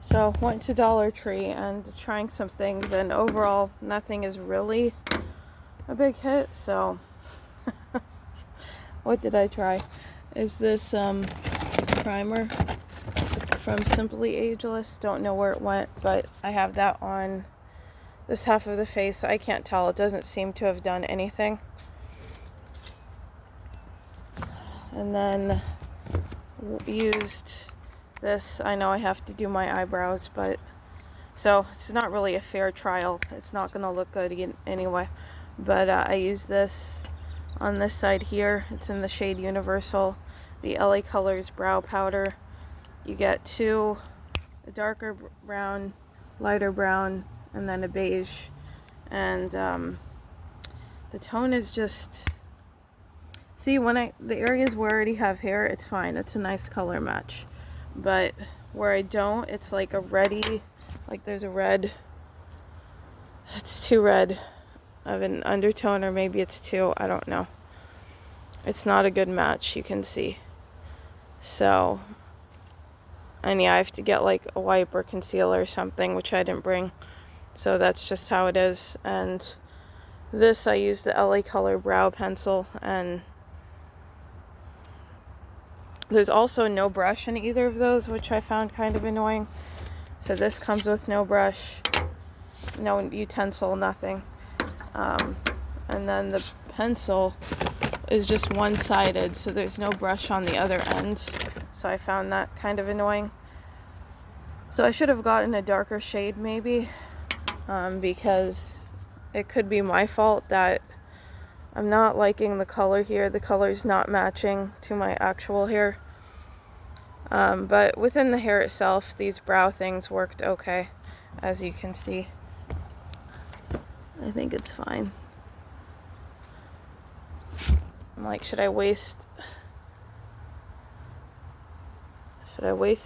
So went to Dollar Tree and trying some things, and overall nothing is really a big hit. So what did I try? Is this primer from Simply Ageless. Don't know where it went, but I have that on this half of the face. I can't tell. It doesn't seem to have done anything. And then used this. I know I have to do my eyebrows, but so it's not really a fair trial. It's not going to look good anyway. But I use this on this side here. It's in the shade Universal, the LA Colors Brow Powder. You get two, a darker brown, lighter brown, and then a beige. And the tone is just... See, the areas where I already have hair, it's fine. It's a nice color match. But where I don't, it's like a reddy, like there's a red. It's too red of an undertone, or maybe it's too, I don't know. It's not a good match, you can see. So, and yeah, I have to get like a wipe or concealer or something, which I didn't bring. So that's just how it is. And this, I use the LA Color Brow Pencil, and there's also no brush in either of those, which I found kind of annoying. So this comes with no brush, no utensil, nothing. And then the pencil is just one-sided, so there's no brush on the other end. So I found that kind of annoying. So I should have gotten a darker shade maybe, because it could be my fault that I'm not liking the color here. The color's not matching to my actual hair. But within the hair itself, these brow things worked okay, as you can see. I think it's fine. I'm like, should I waste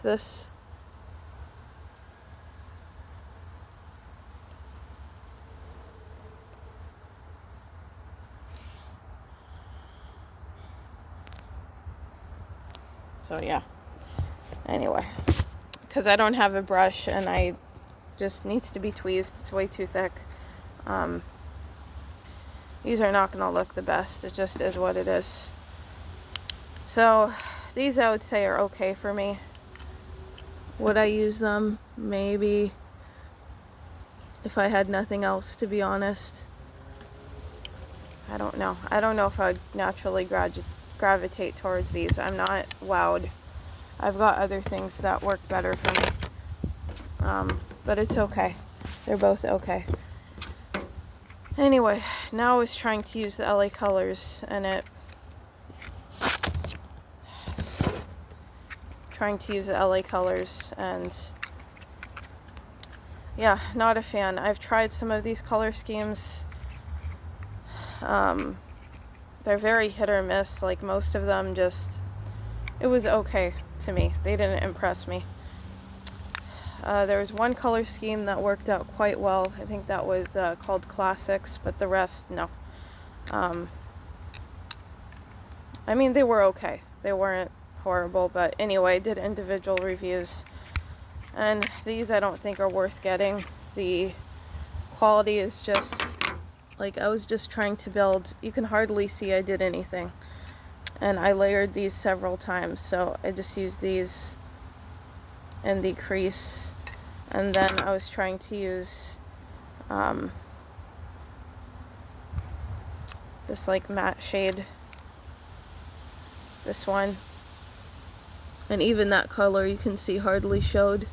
this? So yeah. Anyway, because I don't have a brush and I just needs to be tweezed. It's way too thick. These are not going to look the best. It just is what it is. So these I would say are okay for me. Would I use them? Maybe. If I had nothing else, to be honest. I don't know. I don't know if I would naturally gravitate towards these. I'm not wowed. I've got other things that work better for me. But it's okay. They're both okay. Anyway, now I was trying to use the LA Colors, and yeah, not a fan. I've tried some of these color schemes. They're very hit or miss. Like most of them, it was okay to me. They didn't impress me. There was one color scheme that worked out quite well. I think that was called Classics, but the rest, no. I mean, they were okay. They weren't horrible, but anyway, I did individual reviews. And these I don't think are worth getting. The quality is just, like, I was just trying to build, you can hardly see I did anything. And I layered these several times, so I just used these in the crease. And then I was trying to use this like matte shade, this one. And even that color you can see hardly showed.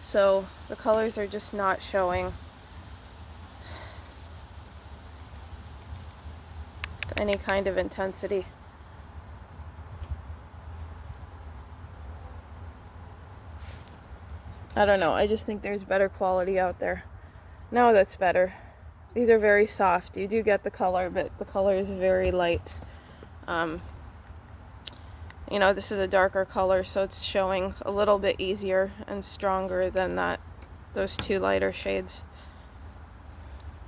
So the colors are just not showing any kind of intensity. I don't know, I just think there's better quality out there. No, that's better. These are very soft. You do get the color, but the color is very light. You know, this is a darker color, so it's showing a little bit easier and stronger than those two lighter shades.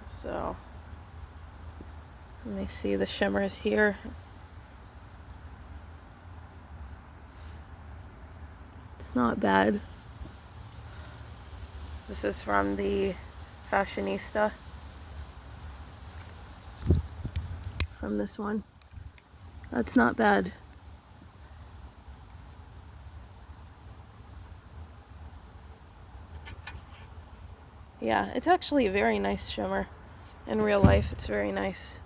So, let me see the shimmers here. It's not bad. This is from the Fashionista. From this one. That's not bad. Yeah, it's actually a very nice shimmer. In real life, it's very nice.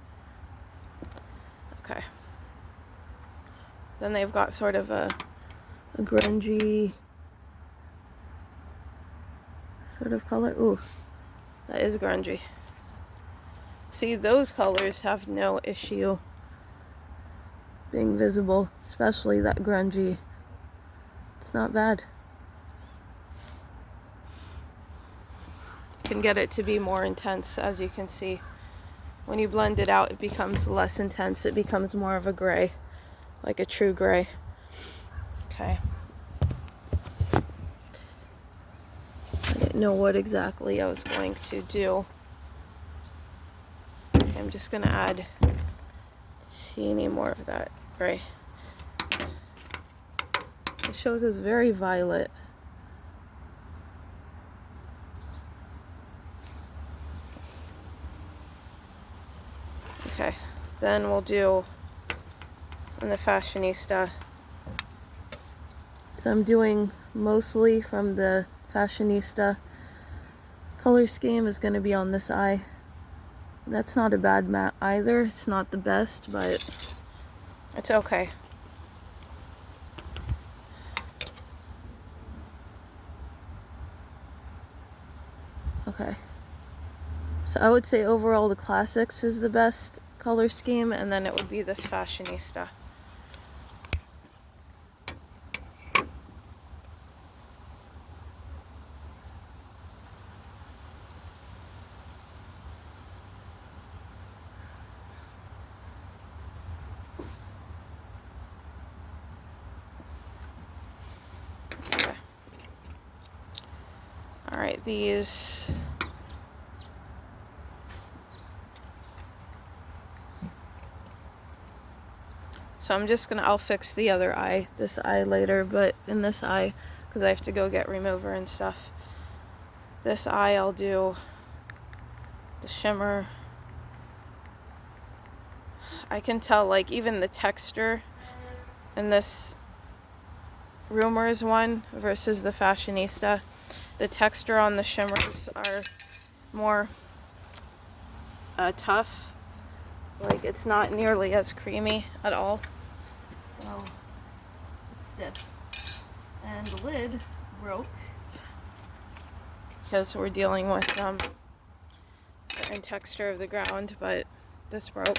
Okay. Then they've got sort of a grungy sort of color. Ooh, that is grungy. See, those colors have no issue being visible, especially that grungy. It's not bad. Can get it to be more intense, as you can see. When you blend it out, it becomes less intense. It becomes more of a gray, like a true gray. Okay. I didn't know what exactly I was going to do. Okay, I'm just gonna add a teeny more of that gray. It shows as very violet. Okay, then we'll do in the Fashionista. So I'm doing mostly from the Fashionista. Color scheme is going to be on this eye. That's not a bad matte either. It's not the best, but it's okay. Okay. So I would say overall the Classics is the best color scheme, and then it would be this Fashionista. Okay. All right, these. So I'm just I'll fix the other eye, this eye later, but in this eye, because I have to go get remover and stuff. This eye I'll do the shimmer. I can tell, like, even the texture in this Rumors one versus the Fashionista. The texture on the shimmers are more tough. Like, it's not nearly as creamy at all. So, it's stiff. And the lid broke because we're dealing with certain texture of the ground, but this broke.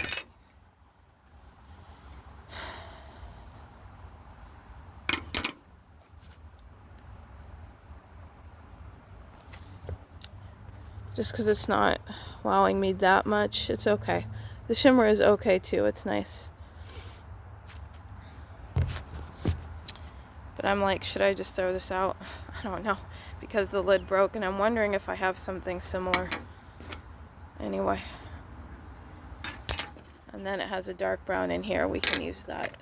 Just because it's not wowing me that much, it's okay. The shimmer is okay too, it's nice. But I'm like, should I just throw this out? I don't know, because the lid broke, and I'm wondering if I have something similar. Anyway. And then it has a dark brown in here, we can use that.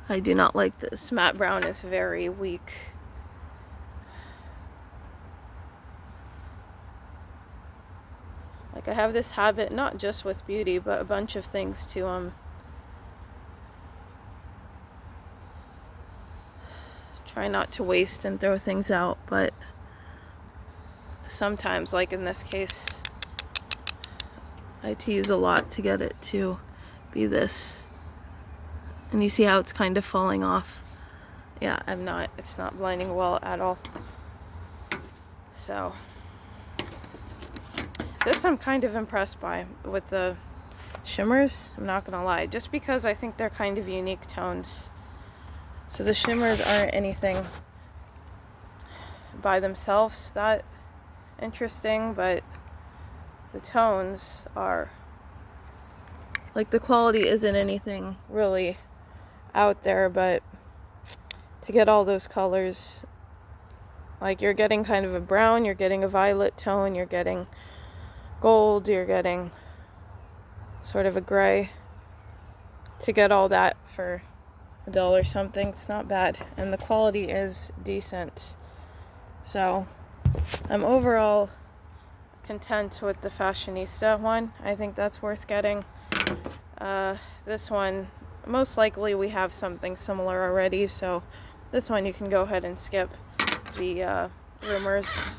I do not like this. Matte brown is very weak. Like, I have this habit, not just with beauty, but a bunch of things to try not to waste and throw things out, but sometimes, like in this case, I had to use a lot to get it to be this. And you see how it's kind of falling off. Yeah, it's not blending well at all. So, this I'm kind of impressed by with the shimmers, I'm not gonna lie, just because I think they're kind of unique tones. So the shimmers aren't anything by themselves that interesting, but the tones are, like, the quality isn't anything really out there, but to get all those colors, like, you're getting kind of a brown, you're getting a violet tone, you're getting gold, you're getting sort of a gray. To get all that for $1 something, it's not bad, and the quality is decent. So I'm overall content with the Fashionista one. I think that's worth getting. This one, most likely we have something similar already, so this one you can go ahead and skip the rumors.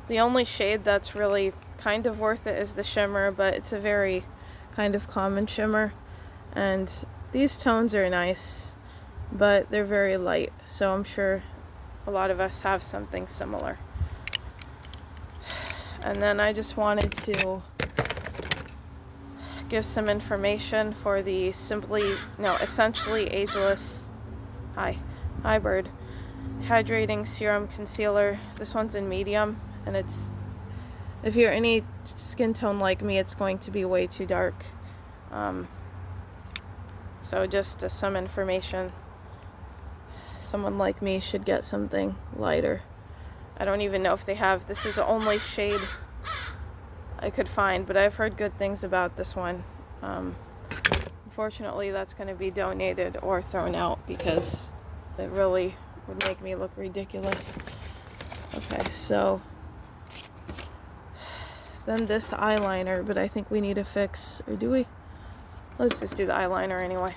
The only shade that's really kind of worth it is the shimmer, but it's a very kind of common shimmer, and these tones are nice, but they're very light, so I'm sure a lot of us have something similar. And then I just wanted to give some information for the essentially ageless hybrid hydrating serum concealer. This one's in medium, and it's, if you're any skin tone like me, it's going to be way too dark. So just some information. Someone like me should get something lighter. I don't even know if they have, this is the only shade I could find, but I've heard good things about this one. Unfortunately, that's going to be donated or thrown out because it really would make me look ridiculous. Okay, so then this eyeliner, but I think we need to fix, or do we? Let's just do the eyeliner anyway.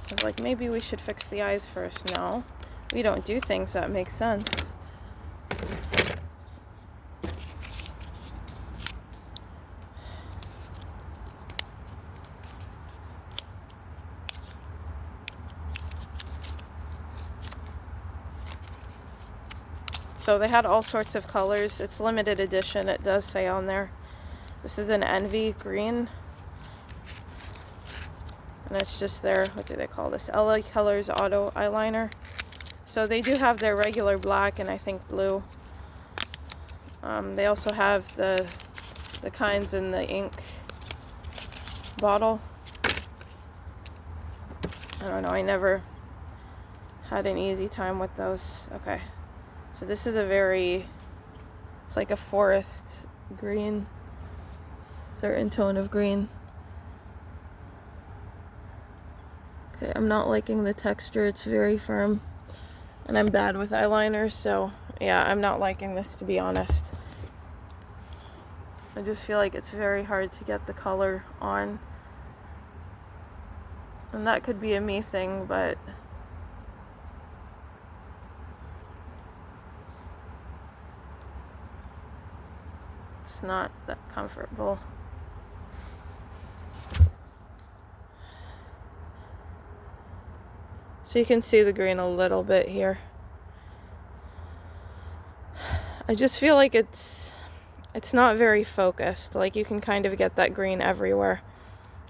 I was like, maybe we should fix the eyes first. No, we don't do things that make sense. So they had all sorts of colors. It's limited edition, it does say on there. This is an Envy green. And it's just their, what do they call this? LA Colors Auto Eyeliner. So they do have their regular black and I think blue. They also have the kinds in the ink bottle. I don't know, I never had an easy time with those. Okay. So this is a it's like a forest green, certain tone of green. Okay, I'm not liking the texture, it's very firm. And I'm bad with eyeliner, so yeah, I'm not liking this, to be honest. I just feel like it's very hard to get the color on. And that could be a me thing, but it's not that comfortable. So you can see the green a little bit here. I just feel like it's not very focused. Like you can kind of get that green everywhere,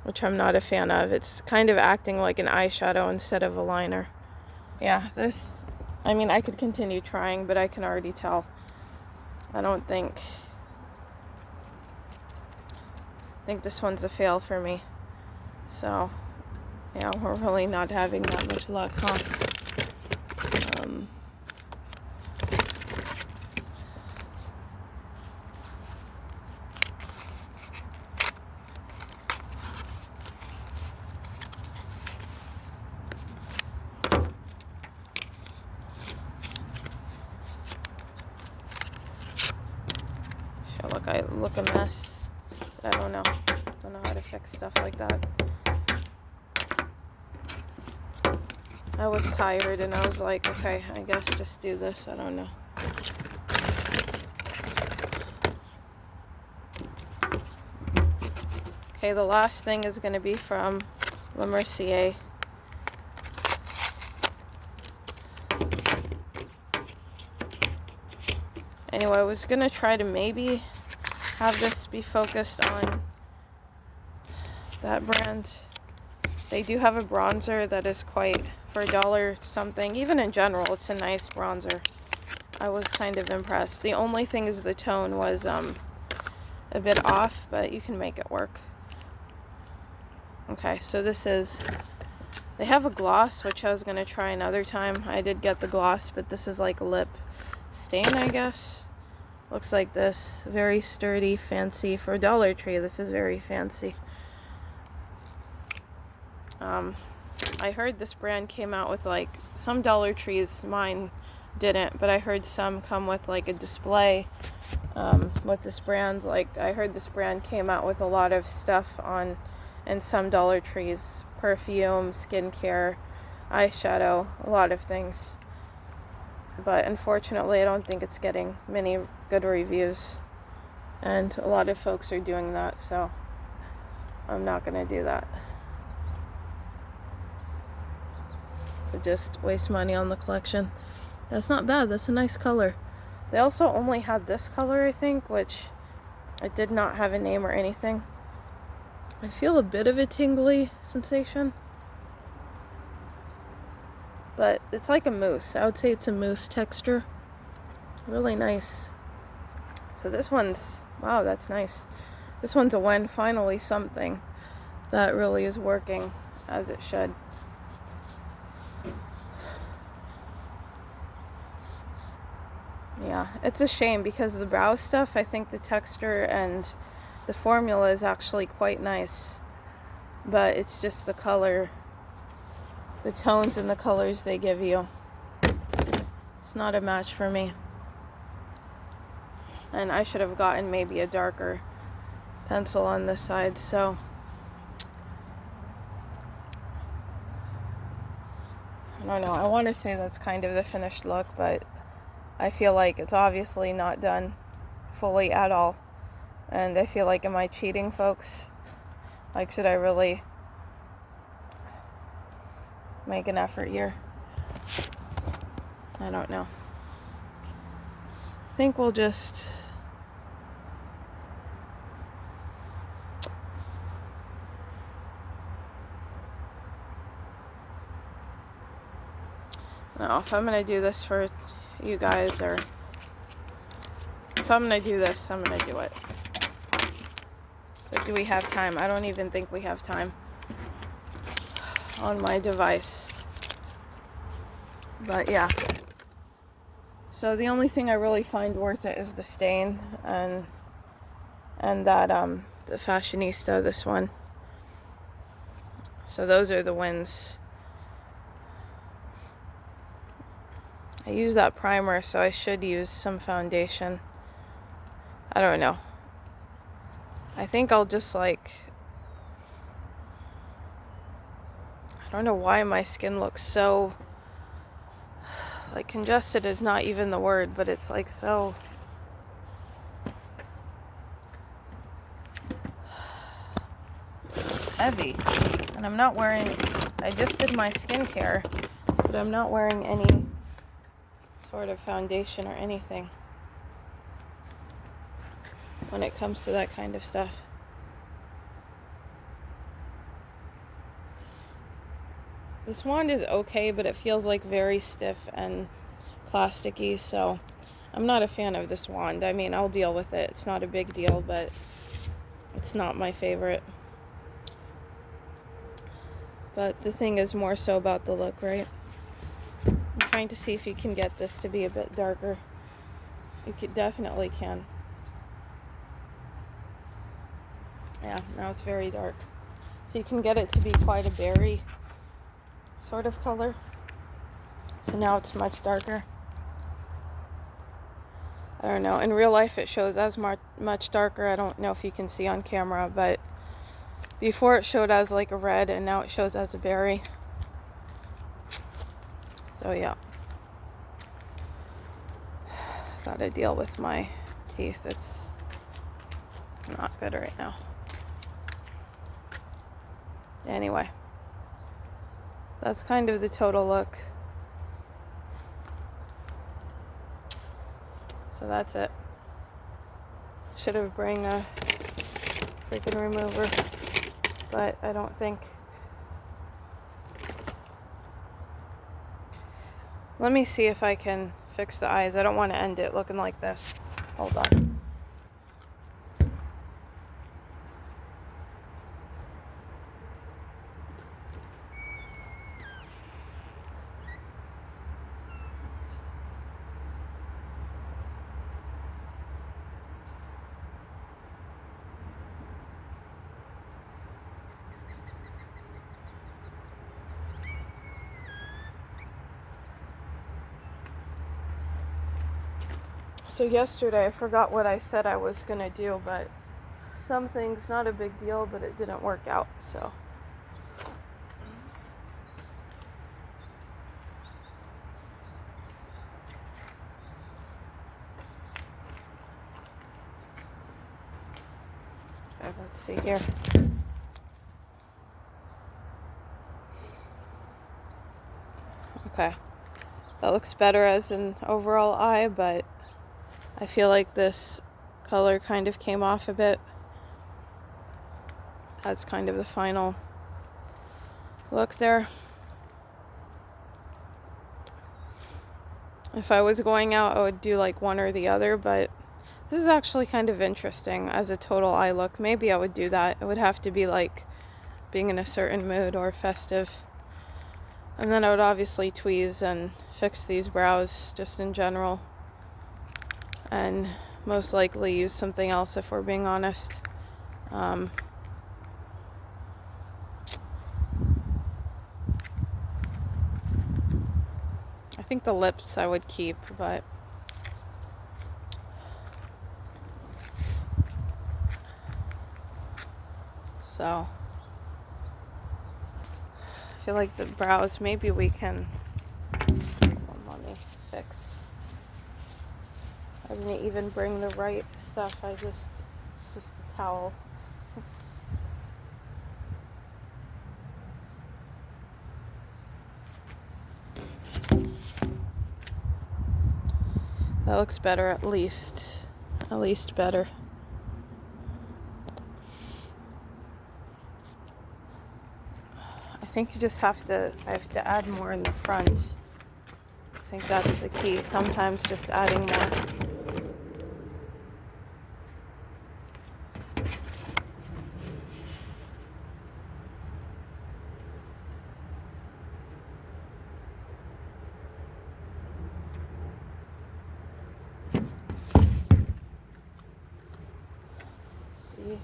which I'm not a fan of. It's kind of acting like an eyeshadow instead of a liner. Yeah, this, I mean, I could continue trying, but I can already tell. I think this one's a fail for me. So yeah, we're really not having that much luck, huh? I look a mess, but I don't know how to fix stuff like that. I was tired and I was like, okay, I guess just do this. I don't know. Okay, the last thing is going to be from Mercier. Anyway, I was going to try to maybe have this be focused on that brand. They do have a bronzer that is quite, for $1 something, even in general, it's a nice bronzer. I was kind of impressed. The only thing is the tone was a bit off, but you can make it work. Okay, so they have a gloss, which I was going to try another time. I did get the gloss, but this is like a lip stain, I guess. Looks like this. Very sturdy, fancy. For Dollar Tree, this is very fancy. I heard this brand came out with like some Dollar Trees, mine didn't, but I heard some come with like a display with this brand. Like I heard this brand came out with a lot of stuff on in some Dollar Trees, perfume, skincare, eyeshadow, a lot of things. But unfortunately, I don't think it's getting many good reviews, and a lot of folks are doing that, so I'm not gonna do that. To just waste money on the collection. That's not bad. That's a nice color. They also only had this color, I think, which it did not have a name or anything. I feel a bit of a tingly sensation, but it's like a mousse. I would say it's a mousse texture. Really nice. So this one's, wow, that's nice. This one's a win. Finally something that really is working as it should. Yeah, it's a shame because the brow stuff, I think the texture and the formula is actually quite nice, but it's just the color, the tones and the colors they give you. It's not a match for me. And I should have gotten maybe a darker pencil on this side, so I don't know. I want to say that's kind of the finished look, but I feel like it's obviously not done fully at all. And I feel like, am I cheating, folks? Like, should I really make an effort here? I don't know. I think we'll just... No, if I'm going to do this for you guys, or if I'm going to do this, I'm going to do it. But do we have time? I don't even think we have time on my device. But yeah. So the only thing I really find worth it is the stain and that the Fashionista, this one. So those are the wins. I use that primer, so I should use some foundation. I don't know. I think I'll just like, I don't know why my skin looks so, like, congested is not even the word, but it's like so heavy. And I'm not wearing, I just did my skincare, but I'm not wearing any sort of foundation or anything when it comes to that kind of stuff. This wand is okay, but it feels like very stiff and plasticky, so I'm not a fan of this wand. I mean, I'll deal with it. It's not a big deal, but it's not my favorite. But the thing is more so about the look, right? I'm trying to see if you can get this to be a bit darker. You definitely can. Yeah, now it's very dark. So you can get it to be quite a berry sort of color. So now it's much darker. I don't know. In real life it shows as much darker. I don't know if you can see on camera, but before it showed as like a red, and now it shows as a berry. So yeah. Gotta deal with my teeth. It's not good right now. Anyway. That's kind of the total look. So that's it. Should have bring a freaking remover, but I don't think. Let me see if I can fix the eyes. I don't want to end it looking like this. Hold on. So yesterday I forgot what I said I was gonna do, but some things, not a big deal, but it didn't work out, so. Okay, let's see here. Okay, that looks better as an overall eye, but I feel like this color kind of came off a bit. That's kind of the final look there. If I was going out, I would do like one or the other, but this is actually kind of interesting as a total eye look. Maybe I would do that. It would have to be like being in a certain mood or festive. And then I would obviously tweeze and fix these brows just in general. And most likely use something else if we're being honest. I think the lips I would keep, but so I feel like the brows, maybe we can, let me fix. I didn't even bring the right stuff. It's just a towel. That looks better, at least better. I think you just have to add more in the front. I think that's the key. Sometimes just adding more. See?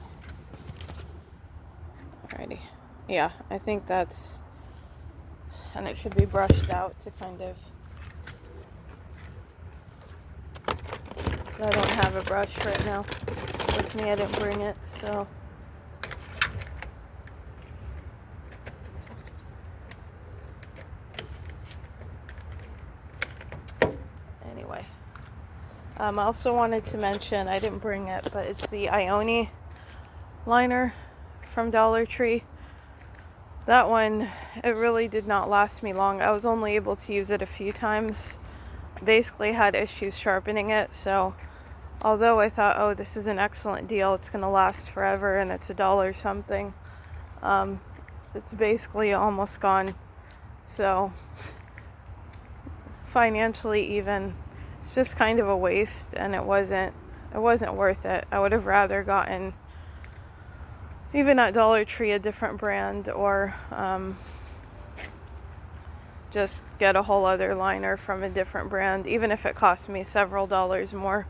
Alrighty. Yeah, I think that's, and it should be brushed out to kind of, I don't have a brush right now with me. I didn't bring it, so. Anyway, I also wanted to mention, I didn't bring it, but it's the Ione liner from Dollar Tree. That one, it really did not last me long. I was only able to use it a few times. Basically had issues sharpening it, so although I thought, oh, this is an excellent deal, it's gonna last forever and it's $1 something, it's basically almost gone. So financially even, it's just kind of a waste, and it wasn't worth it. I would have rather gotten, even at Dollar Tree, a different brand, or just get a whole other liner from a different brand, even if it cost me several dollars more.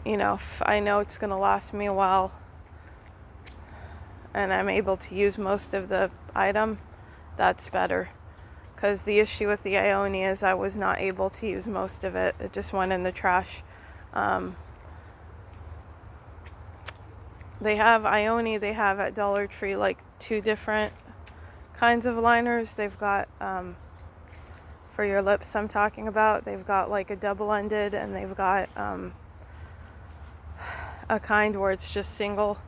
You know, if I know it's gonna last me a while and I'm able to use most of the item, that's better. Because the issue with the Ione is I was not able to use most of it. It just went in the trash. They have Ione, they have at Dollar Tree like 2 different kinds of liners. They've got, for your lips I'm talking about, they've got like a double-ended, and they've got a kind where it's just single.